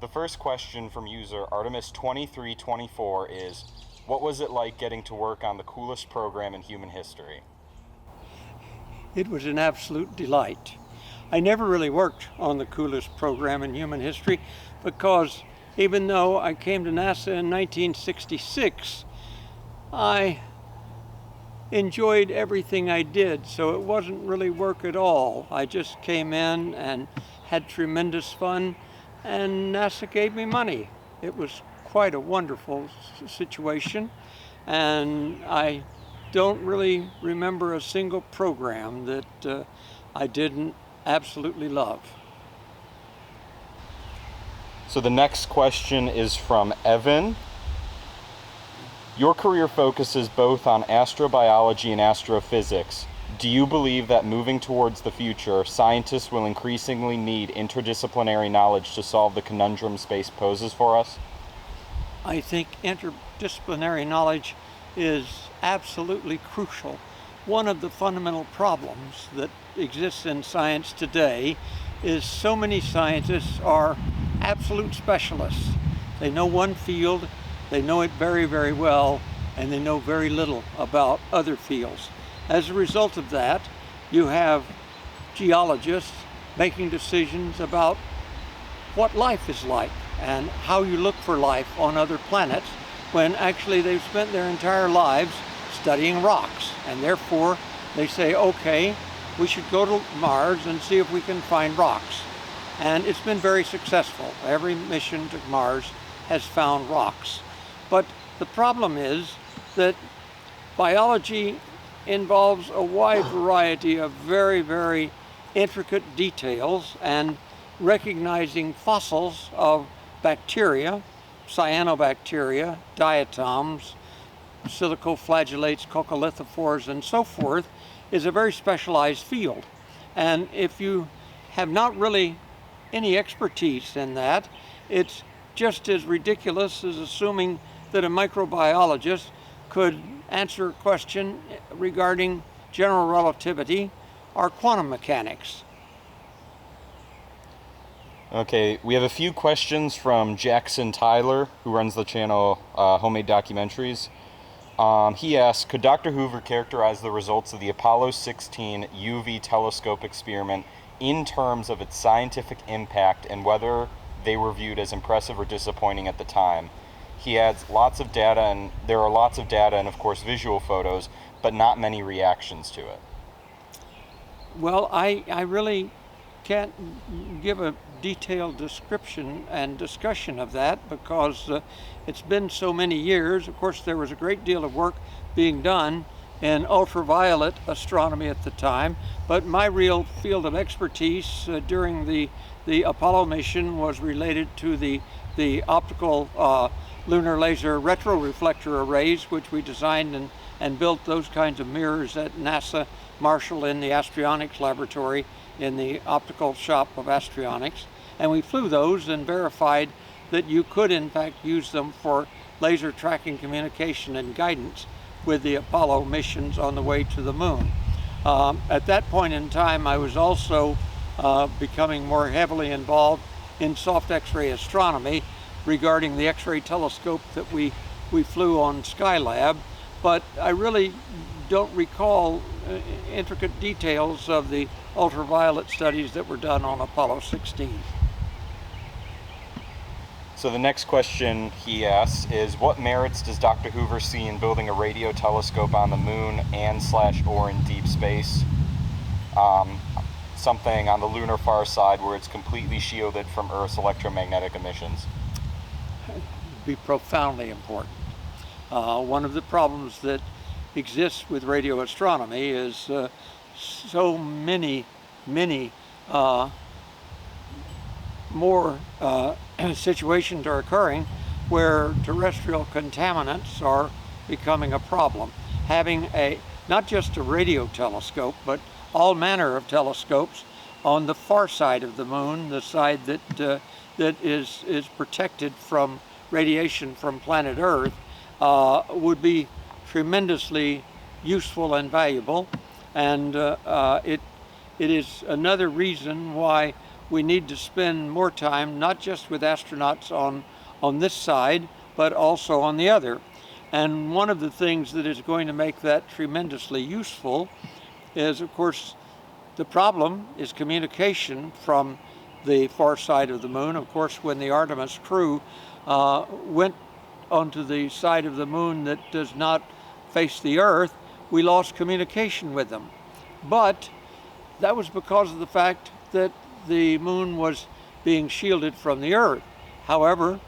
The first question from user Artemis2324 is, what was it like getting to work on the coolest program in human history? It was an absolute delight. I never really worked on the coolest program in human history because even though I came to NASA in 1966, I enjoyed everything I did, so it wasn't really work at all. I just came in and had tremendous fun, and NASA gave me money. It was quite a wonderful situation, and I don't really remember a single program that I didn't absolutely love. So the next question is from Evan. Your career focuses both on astrobiology and astrophysics. Do you believe that moving towards the future, scientists will increasingly need interdisciplinary knowledge to solve the conundrum space poses for us? I think interdisciplinary knowledge is absolutely crucial. One of the fundamental problems that exists in science today is so many scientists are absolute specialists. They know one field, they know it very, very well, and they know very little about other fields. As a result of that, you have geologists making decisions about what life is like and how you look for life on other planets when actually they've spent their entire lives studying rocks. And therefore, they say, okay, we should go to Mars and see if we can find rocks. And it's been very successful. Every mission to Mars has found rocks. But the problem is that biology involves a wide variety of very, very intricate details, and recognizing fossils of bacteria, cyanobacteria, diatoms, silicoflagellates, coccolithophores, and so forth, is a very specialized field. And if you have not really any expertise in that, it's just as ridiculous as assuming that a microbiologist could answer a question regarding general relativity or quantum mechanics. Okay, we have a few questions from Jackson Tyler, who runs the channel Homemade Documentaries. He asks, could Dr. Hoover characterize the results of the Apollo 16 UV telescope experiment in terms of its scientific impact and whether they were viewed as impressive or disappointing at the time? He adds lots of data, and there are lots of data and of course visual photos, but not many reactions to it. Well, I really can't give a detailed description and discussion of that because it's been so many years. Of course, there was a great deal of work being done in ultraviolet astronomy at the time, but my real field of expertise during the Apollo mission was related to the optical lunar laser retroreflector arrays, which we designed and built those kinds of mirrors at NASA Marshall in the Astronautics laboratory in the optical shop of Astronautics. And we flew those and verified that you could in fact use them for laser tracking communication and guidance with the Apollo missions on the way to the moon. At that point in time, I was also becoming more heavily involved in soft X-ray astronomy regarding the X-ray telescope that we flew on Skylab, but I really don't recall intricate details of the ultraviolet studies that were done on Apollo 16. So the next question he asks is, what merits does Dr. Hoover see in building a radio telescope on the moon and/or in deep space? Something on the lunar far side where it's completely shielded from Earth's electromagnetic emissions. Be profoundly important. One of the problems that exists with radio astronomy is so many more situations are occurring where terrestrial contaminants are becoming a problem. Having not just a radio telescope, but all manner of telescopes on the far side of the moon, the side that is protected from radiation from planet Earth, would be tremendously useful and valuable. And it is another reason why we need to spend more time not just with astronauts on this side, but also on the other. And one of the things that is going to make that tremendously useful is, of course, the problem is communication from the far side of the moon. Of course, when the Artemis crew went onto the side of the moon that does not face the Earth, we lost communication with them. But that was because of the fact that the moon was being shielded from the Earth. However,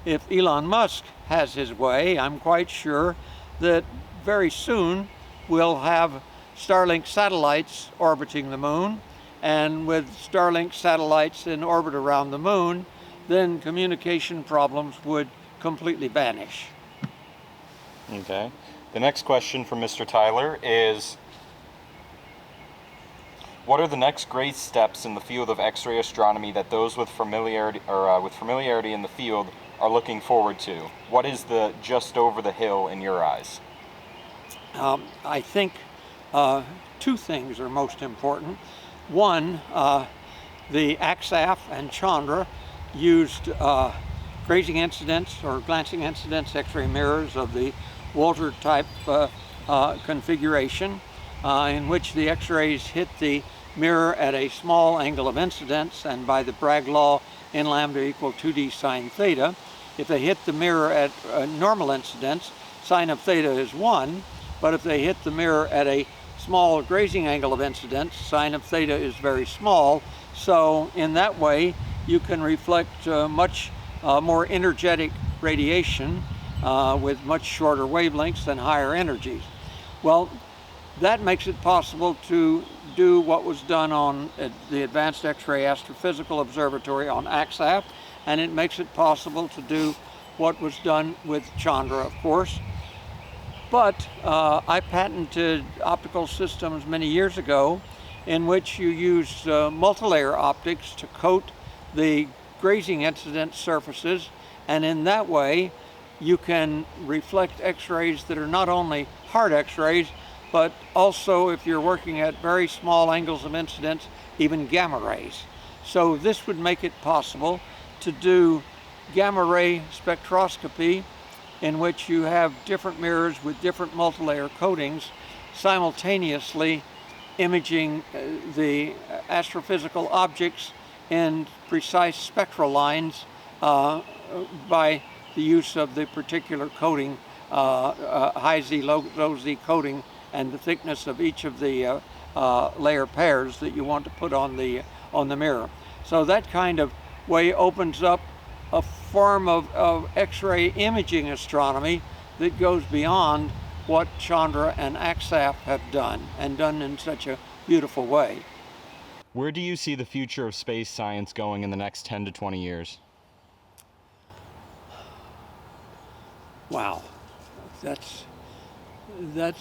if Elon Musk has his way, I'm quite sure that very soon we'll have Starlink satellites orbiting the moon, and with Starlink satellites in orbit around the moon, then communication problems would completely vanish. Okay. The next question from Mr. Tyler is, what are the next great steps in the field of X-ray astronomy that those with familiarity in the field are looking forward to? What is the just over the hill in your eyes? I think two things are most important. One, the AXAF and Chandra used grazing incidence or glancing incidence X-ray mirrors of the Walter type configuration, in which the X-rays hit the mirror at a small angle of incidence, and by the Bragg law n lambda equal 2d sine theta. If they hit the mirror at normal incidence, sine of theta is 1, but if they hit the mirror at a small grazing angle of incidence, sine of theta is very small. So in that way, you can reflect much more energetic radiation with much shorter wavelengths and higher energies. Well, that makes it possible to do what was done on the Advanced X-ray Astrophysical Observatory on AXAF, and it makes it possible to do what was done with Chandra, of course. But I patented optical systems many years ago in which you use multilayer optics to coat the grazing incidence surfaces, and in that way you can reflect X-rays that are not only hard X-rays, but also, if you're working at very small angles of incidence, even gamma rays. So this would make it possible to do gamma ray spectroscopy, in which you have different mirrors with different multilayer coatings simultaneously imaging the astrophysical objects in precise spectral lines by the use of the particular coating, high Z, low Z coating, and the thickness of each of the layer pairs that you want to put on the mirror. So that kind of way opens up a form of X-ray imaging astronomy that goes beyond what Chandra and AXAF have done, and done in such a beautiful way. Where do you see the future of space science going in the next 10 to 20 years? Wow, that's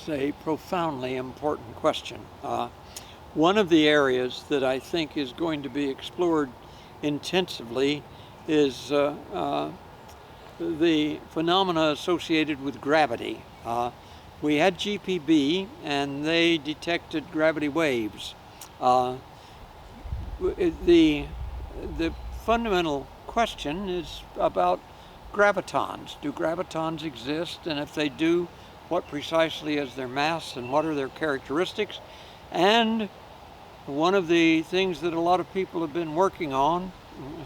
a profoundly important question. One of the areas that I think is going to be explored intensively is the phenomena associated with gravity. We had GPB, and they detected gravity waves. The fundamental question is about gravitons. Do gravitons exist? And if they do, what precisely is their mass and what are their characteristics? And one of the things that a lot of people have been working on,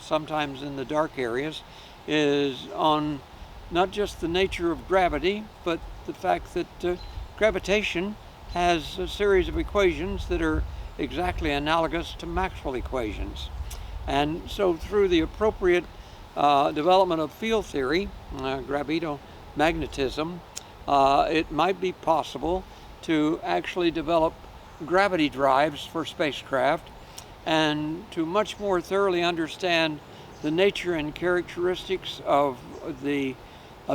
sometimes in the dark areas, is on not just the nature of gravity, but the fact that gravitation has a series of equations that are exactly analogous to Maxwell equations. And so through the appropriate development of field theory, gravitomagnetism, it might be possible to actually develop gravity drives for spacecraft, and to much more thoroughly understand the nature and characteristics of the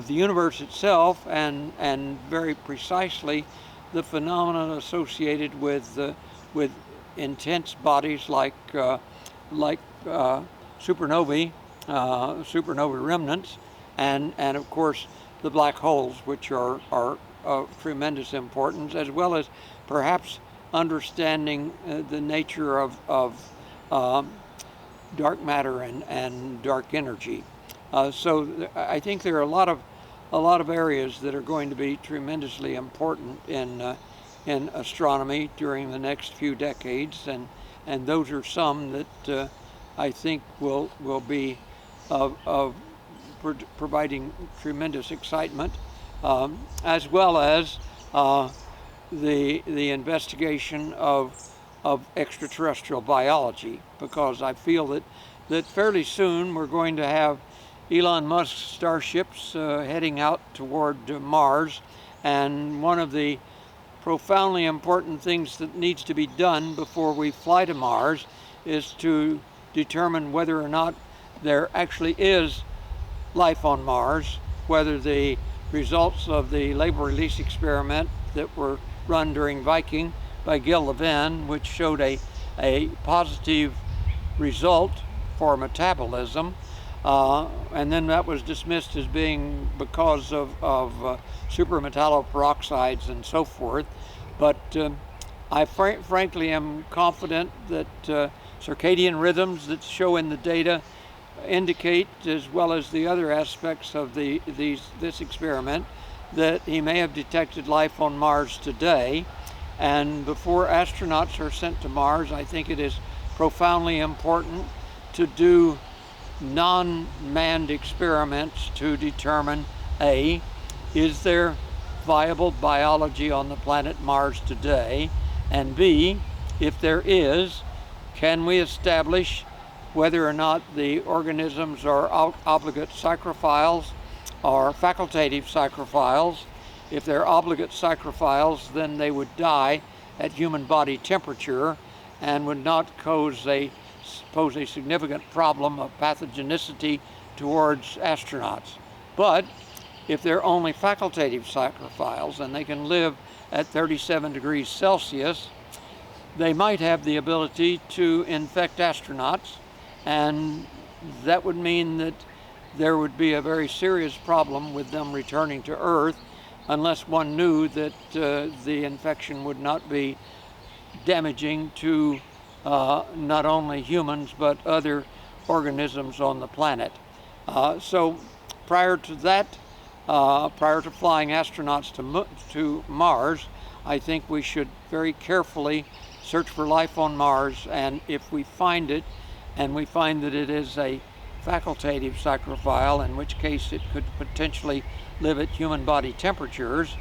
universe itself, and very precisely the phenomena associated with intense bodies like supernovae, supernova remnants, and of course the black holes, which are of tremendous importance, as well as perhaps understanding the nature of dark matter and dark energy. I think there are a lot of areas that are going to be tremendously important in astronomy during the next few decades, and those are some that I think will be of providing tremendous excitement, as well as the investigation of extraterrestrial biology, because I feel that fairly soon we're going to have Elon Musk's starships heading out toward Mars, and one of the profoundly important things that needs to be done before we fly to Mars is to determine whether or not there actually is life on Mars, whether the results of the labor release experiment that were run during Viking by Gil Levin, which showed a positive result for metabolism, and then that was dismissed as being because of supermetalloperoxides and so forth. But I frankly am confident that circadian rhythms that show in the data indicate, as well as the other aspects of this experiment, that he may have detected life on Mars today. And before astronauts are sent to Mars, I think it is profoundly important to do non-manned experiments to determine A, is there viable biology on the planet Mars today? And B, if there is, can we establish whether or not the organisms are obligate psychrophiles or facultative psychrophiles? If they're obligate psychrophiles, then they would die at human body temperature and would not pose a significant problem of pathogenicity towards astronauts. But if they're only facultative psychrophiles and they can live at 37 degrees Celsius, they might have the ability to infect astronauts, and that would mean that there would be a very serious problem with them returning to Earth unless one knew that the infection would not be damaging to not only humans but other organisms on the planet. So prior to that, prior to flying astronauts to Mars, I think we should very carefully search for life on Mars, and if we find it, and we find that it is a facultative psychrophile, in which case it could potentially live at human body temperatures,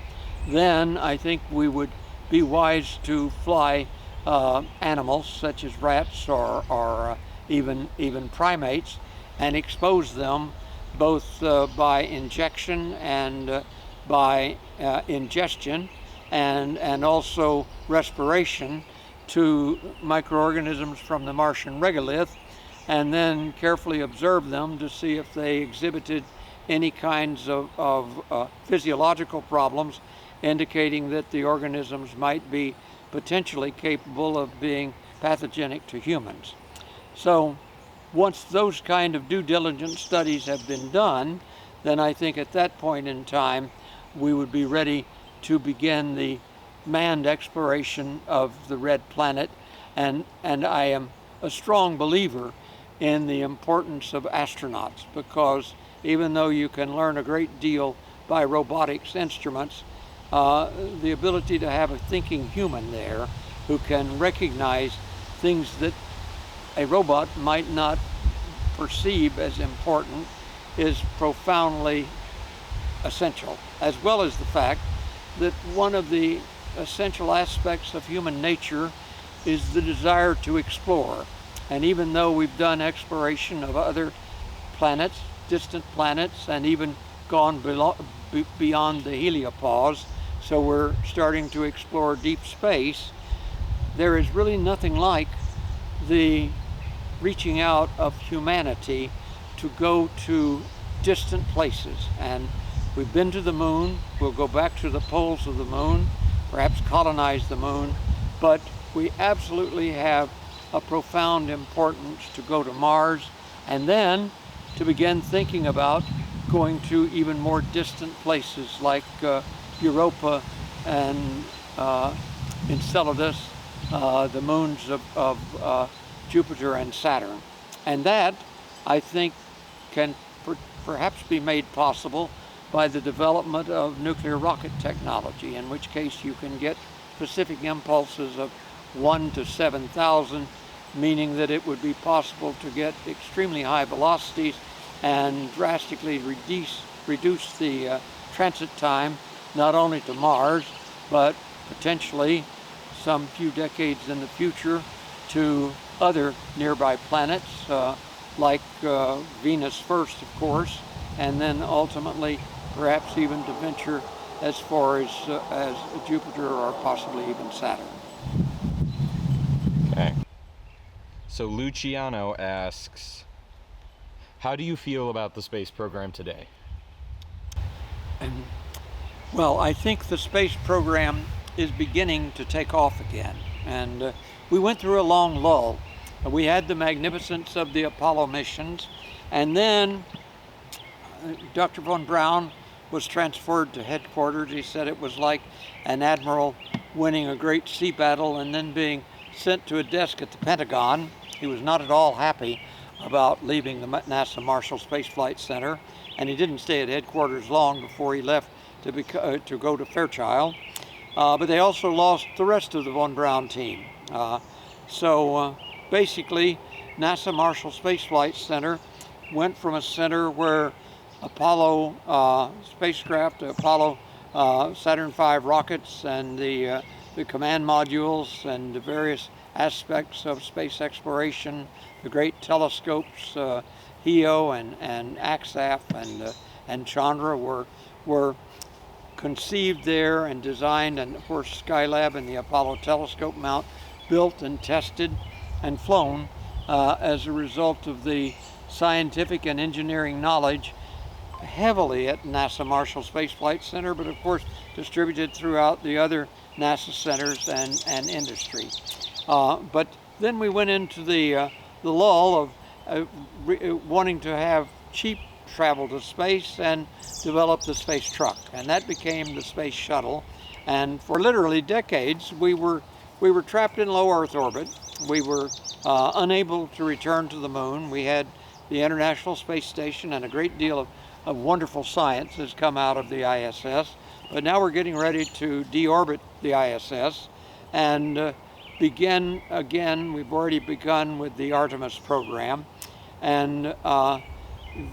then I think we would be wise to fly animals such as rats or even primates and expose them both by injection and by ingestion and also respiration to microorganisms from the Martian regolith, and then carefully observe them to see if they exhibited any kinds of physiological problems indicating that the organisms might be potentially capable of being pathogenic to humans. So once those kind of due diligence studies have been done, then I think at that point in time we would be ready to begin the manned exploration of the red planet, and I am a strong believer in the importance of astronauts, because even though you can learn a great deal by robotics instruments, the ability to have a thinking human there who can recognize things that a robot might not perceive as important is profoundly essential, as well as the fact that one of the essential aspects of human nature is the desire to explore. And even though we've done exploration of other planets, distant planets, and even gone beyond the heliopause, so we're starting to explore deep space, there is really nothing like the reaching out of humanity to go to distant places. And we've been to the moon, we'll go back to the poles of the moon, perhaps colonize the moon, but we absolutely have a profound importance to go to Mars, and then to begin thinking about going to even more distant places like Europa and Enceladus, the moons of Jupiter and Saturn. And that, I think, can perhaps be made possible by the development of nuclear rocket technology, in which case you can get specific impulses of 1 to 7,000, meaning that it would be possible to get extremely high velocities and drastically reduce the transit time, not only to Mars, but potentially some few decades in the future to other nearby planets, like Venus first, of course, and then ultimately perhaps even to venture as far as Jupiter or possibly even Saturn. Okay. So Luciano asks, how do you feel about the space program today? Well, I think the space program is beginning to take off again. And we went through a long lull. We had the magnificence of the Apollo missions, and then Dr. von Braun was transferred to headquarters. He said it was like an admiral winning a great sea battle and then being sent to a desk at the Pentagon. He was not at all happy about leaving the NASA Marshall Space Flight Center, and he didn't stay at headquarters long before he left to go to Fairchild. But they also lost the rest of the von Braun team. So basically, NASA Marshall Space Flight Center went from a center where Apollo spacecraft, Apollo Saturn V rockets, and the command modules and the various aspects of space exploration, the great telescopes, HEO and AXAF and Chandra were conceived there and designed, and of course Skylab and the Apollo telescope mount built and tested and flown as a result of the scientific and engineering knowledge heavily at NASA Marshall Space Flight Center, but of course distributed throughout the other NASA centers and industry. But then we went into the lull of wanting to have cheap travel to space and develop the space truck, and that became the space shuttle. And for literally decades, we were trapped in low Earth orbit. We were unable to return to the moon. We had the International Space Station, and a great deal of wonderful science has come out of the ISS. But now we're getting ready to deorbit the ISS and begin again. We've already begun with the Artemis program, and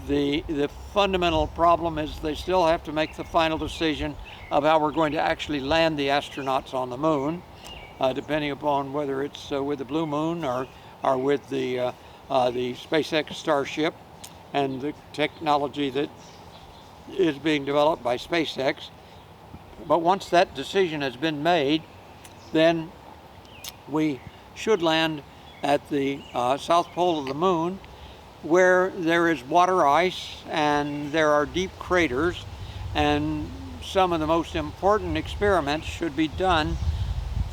the fundamental problem is they still have to make the final decision of how we're going to actually land the astronauts on the moon, depending upon whether it's with the Blue Moon or with the SpaceX Starship and the technology that is being developed by SpaceX. But once that decision has been made, then we should land at the south pole of the moon, where there is water ice and there are deep craters, and some of the most important experiments should be done,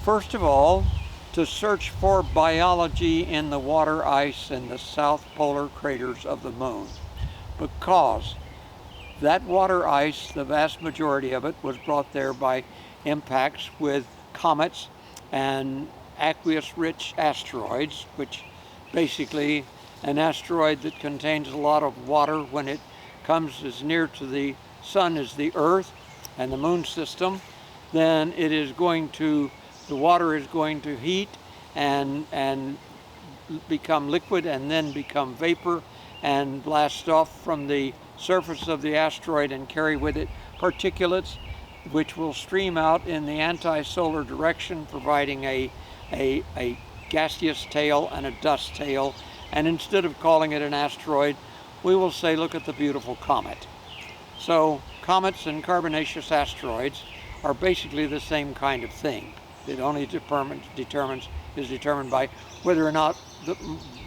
first of all, to search for biology in the water ice in the south polar craters of the moon, because that water ice, the vast majority of it, was brought there by impacts with comets and aqueous-rich asteroids, which basically an asteroid that contains a lot of water when it comes as near to the sun as the Earth and the moon system, then the water is going to heat and become liquid and then become vapor and blast off from the surface of the asteroid and carry with it particulates, which will stream out in the anti-solar direction, providing a gaseous tail and a dust tail. And instead of calling it an asteroid, we will say, look at the beautiful comet. So comets and carbonaceous asteroids are basically the same kind of thing. It only is determined by whether or not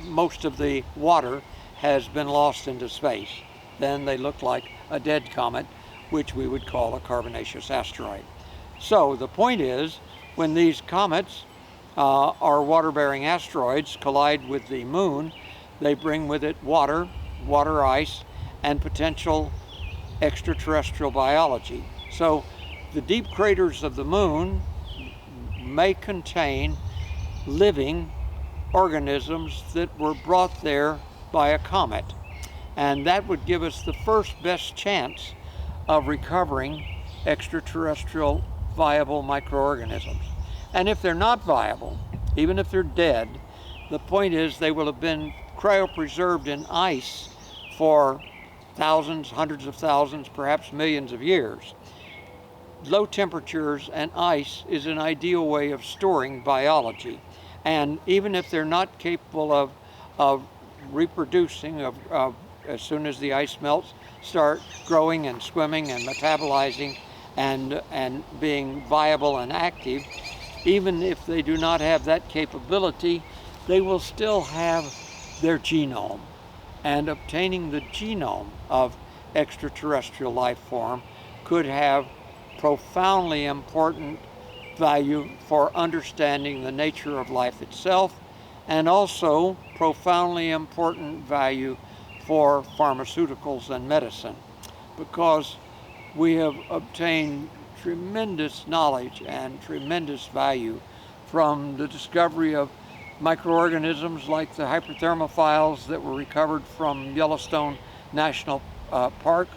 most of the water has been lost into space. Then they look like a dead comet, which we would call a carbonaceous asteroid. So the point is, when these comets or water-bearing asteroids collide with the moon, they bring with it water ice, and potential extraterrestrial biology. So the deep craters of the moon may contain living organisms that were brought there by a comet. And that would give us the first best chance of recovering extraterrestrial viable microorganisms. And if they're not viable, even if they're dead, the point is they will have been cryopreserved in ice for thousands, hundreds of thousands, perhaps millions of years. Low temperatures and ice is an ideal way of storing biology. And even if they're not capable of reproducing, as soon as the ice melts, start growing and swimming and metabolizing and being viable and active, even if they do not have that capability, they will still have their genome. And obtaining the genome of extraterrestrial life form could have profoundly important value for understanding the nature of life itself, and also profoundly important value for pharmaceuticals and medicine, because we have obtained tremendous knowledge and tremendous value from the discovery of microorganisms like the hyperthermophiles that were recovered from Yellowstone National Park.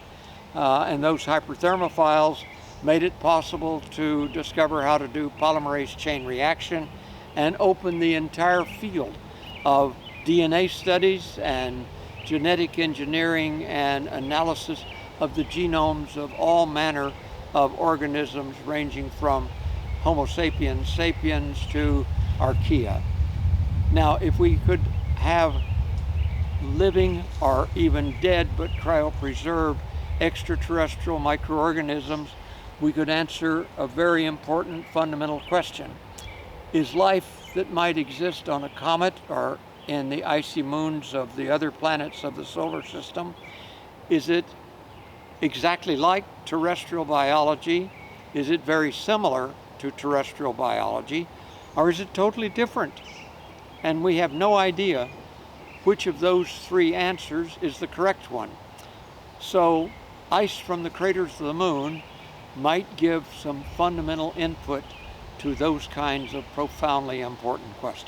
And those hyperthermophiles made it possible to discover how to do polymerase chain reaction and open the entire field of DNA studies and genetic engineering and analysis of the genomes of all manner of organisms, ranging from Homo sapiens sapiens to Archaea. Now, if we could have living or even dead but cryopreserved extraterrestrial microorganisms, we could answer a very important fundamental question. Is life that might exist on a comet or in the icy moons of the other planets of the solar system, is it exactly like terrestrial biology? Is it very similar to terrestrial biology? Or is it totally different? And we have no idea which of those three answers is the correct one. So ice from the craters of the moon might give some fundamental input to those kinds of profoundly important questions.